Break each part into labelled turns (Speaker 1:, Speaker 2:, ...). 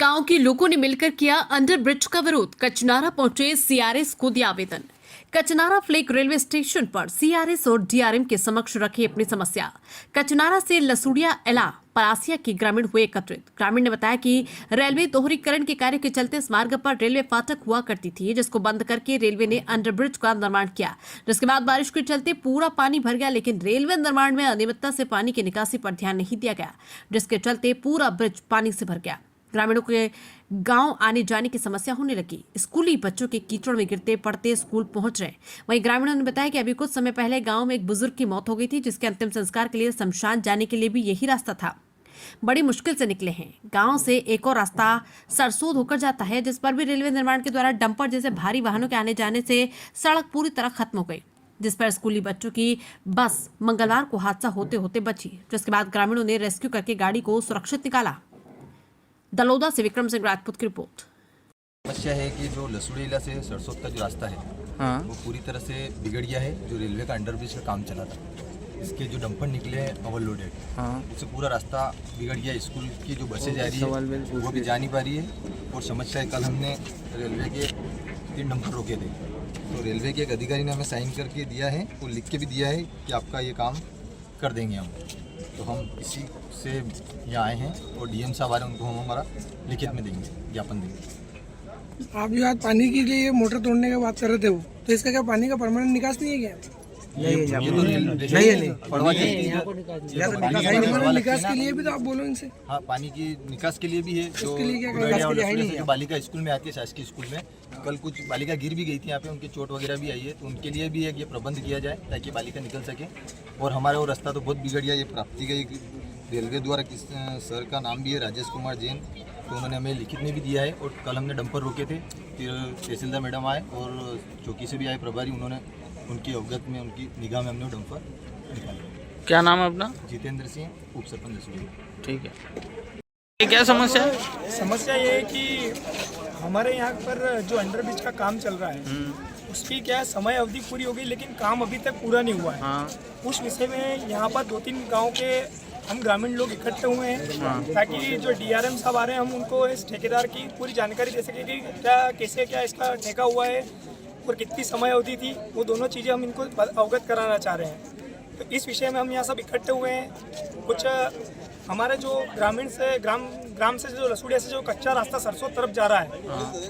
Speaker 1: गांव के लोगों ने मिलकर किया अंडर ब्रिज का विरोध। कचनारा पहुंचे सीआरएस को दिया आवेदन। कचनारा फ्लैग रेलवे स्टेशन पर सीआरएस और डीआरएम के समक्ष रखी अपनी समस्या। कचनारा से लसूड़िया एला परासिया के ग्रामीण हुए एकत्रित। ग्रामीण ने बताया कि रेलवे दोहरीकरण के कार्य के चलते इस मार्ग पर रेलवे फाटक हुआ करती थी, जिसको बंद करके रेलवे ने अंडरब्रिज का निर्माण किया, जिसके बाद बारिश के चलते पूरा पानी भर गया। लेकिन रेलवे निर्माण में अनियमितता से पानी की निकासी पर ध्यान नहीं दिया गया, जिसके चलते पूरा ब्रिज पानी से भर गया। ग्रामीणों के गांव आने जाने की समस्या होने लगी। स्कूली बच्चों के कीचड़ में गिरते पड़ते स्कूल पहुंच रहे। वहीं ग्रामीणों ने बताया कि अभी कुछ समय पहले गांव में एक बुजुर्ग की मौत हो गई थी, जिसके अंतिम संस्कार के लिए शमशान जाने के लिए भी यही रास्ता था। बड़ी मुश्किल से निकले हैं। गांव से एक और रास्ता सरसोद होकर जाता है, जिस पर भी रेलवे निर्माण के द्वारा डंपर जैसे भारी वाहनों के आने जाने से सड़क पूरी तरह खत्म हो गई, जिस पर स्कूली बच्चों की बस मंगलवार को हादसा होते होते बची, जिसके बाद ग्रामीणों ने रेस्क्यू करके गाड़ी को सुरक्षित निकाला। दलोदा से विक्रम सिंह राजपूत की रिपोर्ट।
Speaker 2: समस्या है कि जो लसूड़ीला से सरसोद का जो रास्ता है वो पूरी तरह से बिगड़ गया है। जो रेलवे का अंडरब्रिज का काम चला था, इसके जो डंपर निकले हैं ओवरलोडेड, उससे पूरा रास्ता बिगड़ गया। स्कूल की जो बसें जा रही है वो भी जा नहीं पा रही है। और समस्या है, कल हमने रेलवे के 3 डंपर रोके थे, तो रेलवे के एक अधिकारी ने हमें साइन करके दिया है, वो लिख के भी दिया है कि आपका ये काम कर देंगे हम। तो हम इसी से यहाँ आए हैं और डीएम साहब आ रहे हैं, उनको हम हमारा लिखित में देंगे, ज्ञापन देंगे।
Speaker 3: आप जो आज पानी के लिए मोटर तोड़ने की बात कर रहे थे, वो तो इसका क्या पानी का परमानेंट निकास नहीं है क्या? निकास के लिए भी तो आप बोलो इनसे।
Speaker 2: हाँ, पानी की निकास के लिए भी है। जो बालिका स्कूल में आती है, शासकीय स्कूल में, कल कुछ बालिका गिर भी गई थी यहाँ पे, उनकी चोट वगैरह भी आई है, तो उनके लिए भी एक ये प्रबंध किया जाए ताकि बालिका निकल सके। और हमारा वो रास्ता तो बहुत बिगड़ गया। ये प्राप्ति का रेलवे द्वारा किस सर का नाम भी है राजेश कुमार जैन, तो उन्होंने हमें लिखित में भी दिया है। और कल हमने डंपर रोके थे, फिर तहसीलदार मैडम आए और चौकी से भी आए प्रभारी, उन्होंने उनकी अवगत में, उनकी निगाह में हमने डंपर निकाला।
Speaker 4: क्या नाम है अपना?
Speaker 2: जितेंद्र सिंह, उप सरपंच लसूड़ी।
Speaker 4: ठीक है, ये क्या समस्या है?
Speaker 3: समस्या ये है कि हमारे यहाँ पर जो अंडरब्रिज का काम चल रहा है, उसकी क्या समय अवधि पूरी हो गई, लेकिन काम अभी तक पूरा नहीं हुआ है। उस विषय में यहाँ पर 2-3 गाँव के हम ग्रामीण लोग इकट्ठे हुए हैं, ताकि जो डीआरएम साहब आ रहे हैं, हम उनको इस ठेकेदार की पूरी जानकारी दे सकें कि क्या इसका ठेका हुआ है और कितनी समय अवधि थी। वो दोनों चीज़ें हम इनको अवगत कराना चाह रहे हैं। तो इस विषय में हम यहाँ सब इकट्ठे हुए हैं। कुछ हमारे जो ग्रामीण से ग्राम से जो लसूड़िया से जो कच्चा रास्ता सरसों तरफ जा रहा है,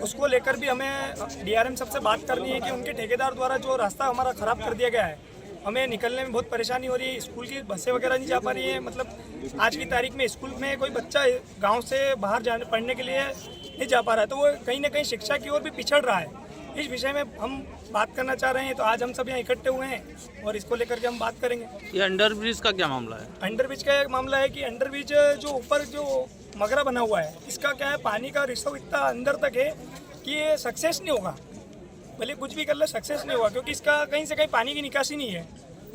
Speaker 3: उसको लेकर भी हमें डीआरएम साहब से बात करनी है कि उनके ठेकेदार द्वारा जो रास्ता हमारा ख़राब कर दिया गया है, हमें निकलने में बहुत परेशानी हो रही है। स्कूल की बसें वगैरह नहीं जा पा रही है। मतलब आज की तारीख में स्कूल में कोई बच्चा गांव से बाहर जाने पढ़ने के लिए नहीं जा पा रहा है, तो वो कहीं ना कहीं शिक्षा की ओर भी पिछड़ रहा है। इस विषय में हम बात करना चाह रहे हैं, तो आज हम सब यहाँ इकट्ठे हुए हैं और इसको लेकर के हम बात करेंगे।
Speaker 4: ये अंडरब्रिज का क्या मामला है?
Speaker 3: अंडरब्रिज का एक मामला है कि अंडरब्रिज जो ऊपर जो मगरा बना हुआ है, इसका क्या है, पानी का रिसाव इतना अंदर तक है कि ये सक्सेस नहीं होगा। भले कुछ भी कर ले, सक्सेस नहीं होगा, क्योंकि इसका कहीं से कहीं पानी की निकासी नहीं है।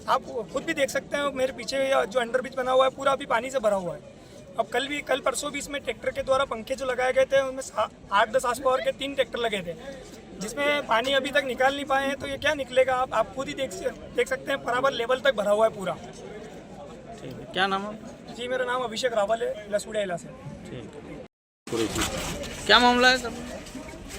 Speaker 3: आप खुद भी देख सकते हैं, मेरे पीछे जो अंडरब्रिज बना हुआ है पूरा अभी पानी से भरा हुआ है। अब कल परसों भी इसमें ट्रैक्टर के द्वारा पंखे जो लगाए गए थे, उनमें 8-10 आस पावर के 3 ट्रैक्टर लगे थे, जिसमें पानी अभी तक निकाल नहीं पाए हैं। तो ये क्या निकलेगा, आप खुद ही देख सकते हैं, बराबर लेवल तक भरा हुआ है पूरा।
Speaker 4: ठीक है, क्या नाम है?
Speaker 3: जी, मेरा नाम अभिषेक रावल है, लसूड़िया इला से।
Speaker 4: ठीक है, क्या मामला है सर?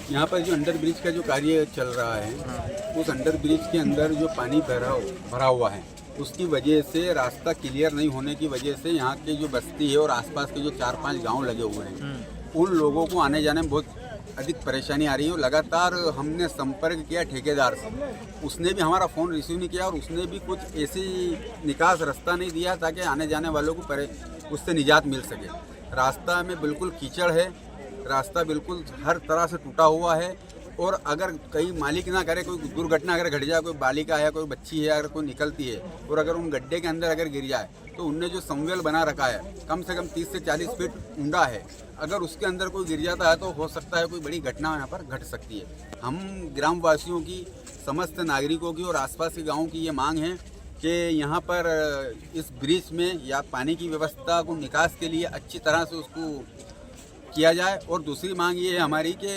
Speaker 5: यहाँ पर जो अंडरब्रिज का जो कार्य चल रहा है, उस अंडरब्रिज के अंदर जो पानी भरा हुआ है, उसकी वजह से रास्ता क्लियर नहीं होने की वजह से यहाँ के जो बस्ती है और आसपास के जो 4-5 गांव लगे हुए हैं, उन लोगों को आने जाने में बहुत अधिक परेशानी आ रही है। लगातार हमने संपर्क किया ठेकेदार से, उसने भी हमारा फ़ोन रिसीव नहीं किया और उसने भी कुछ ऐसी निकास रास्ता नहीं दिया ताकि आने जाने वालों को उससे निजात मिल सके। रास्ता में बिल्कुल कीचड़ है, रास्ता बिल्कुल हर तरह से टूटा हुआ है। और अगर कहीं मालिक ना करे, कोई दुर्घटना अगर घट जाए, कोई बालिका है, कोई बच्ची है, अगर कोई निकलती है और अगर उन गड्ढे के अंदर अगर गिर जाए, तो उनने जो संवेल बना रखा है कम से कम 30 से 40 फीट ऊंडा है, अगर उसके अंदर कोई गिर जाता है तो हो सकता है कोई बड़ी घटना यहाँ पर घट सकती है। हम ग्रामवासियों की, समस्त नागरिकों की और आसपास के गाँव की ये मांग है कि यहाँ पर इस ब्रिज में या पानी की व्यवस्था को निकास के लिए अच्छी तरह से उसको किया जाए। और दूसरी मांग ये है हमारी कि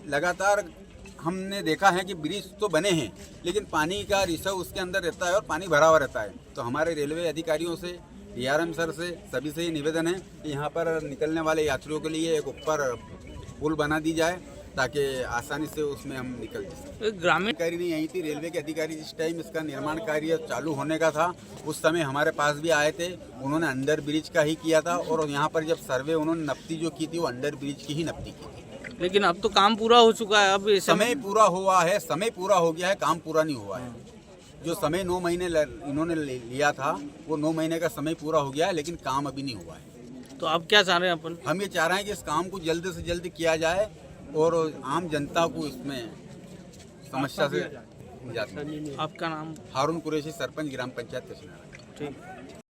Speaker 5: लगातार हमने देखा है कि ब्रिज तो बने हैं, लेकिन पानी का रिसाव उसके अंदर रहता है और पानी भरा हुआ रहता है। तो हमारे रेलवे अधिकारियों से, डीआरएम सर से, सभी से ये निवेदन है कि यहाँ पर निकलने वाले यात्रियों के लिए एक ऊपर पुल बना दी जाए ताकि आसानी से उसमें हम निकल जाए।
Speaker 4: ग्रामीण
Speaker 5: अधिकारी नहीं यही थी, रेलवे के अधिकारी जिस टाइम इसका निर्माण कार्य चालू होने का था उस समय हमारे पास भी आए थे। उन्होंने अंडर ब्रिज का ही किया था और यहाँ पर जब सर्वे उन्होंने नपती जो की थी वो अंडर ब्रिज की ही नपती की थी।
Speaker 4: लेकिन अब तो काम पूरा हो चुका है, अब
Speaker 5: समय पूरा हुआ है, समय पूरा हो गया है, काम पूरा नहीं हुआ है। जो समय 9 महीने इन्होंने लिया था वो 9 महीने का समय पूरा हो गया है, लेकिन काम अभी नहीं हुआ है।
Speaker 4: तो अब क्या चाह रहे हैं अपन?
Speaker 5: हम ये चाह रहे हैं कि इस काम को जल्द से जल्द किया जाए और आम जनता को इसमें समस्या से निजात मिले।
Speaker 4: आपका नाम?
Speaker 5: हारून कुरैशी, सरपंच ग्राम पंचायत कचनारा।
Speaker 4: ठीक।